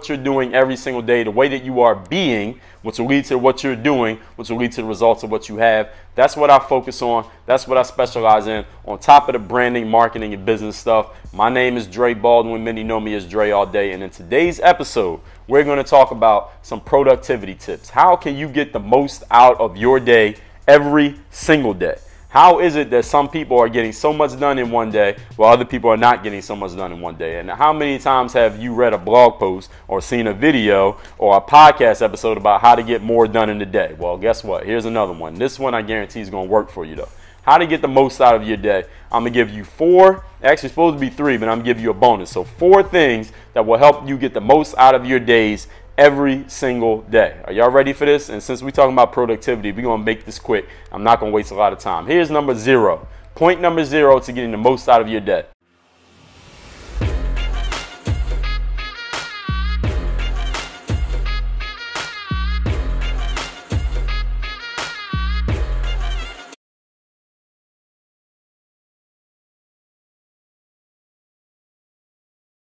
what you're doing every single day, the way that you are being, which will lead to what you're doing, which will lead to the results of what you have. That's what I focus on. That's what I specialize in, on top of the branding, marketing, and business stuff. My name is Dre Baldwin. Many know me as Dre all day. And in today's episode, we're going to talk about some productivity tips. How can you get the most out of your day every single day? How is it that some people are getting so much done in one day while other people are not getting so much done in one day? And how many times have you read a blog post or seen a video or a podcast episode about how to get more done in a day? Well, guess what? Here's another one. This one I guarantee is going to work for you, though. How to get the most out of your day. I'm going to give you four, actually it's supposed to be three, but I'm going to give you a bonus. So 4 things that will help you get the most out of your days every single day. Are y'all ready for this? And since we're talking about productivity, we're going to make this quick. I'm not going to waste a lot of time. Here's number 0. Point number 0 to getting the most out of your day.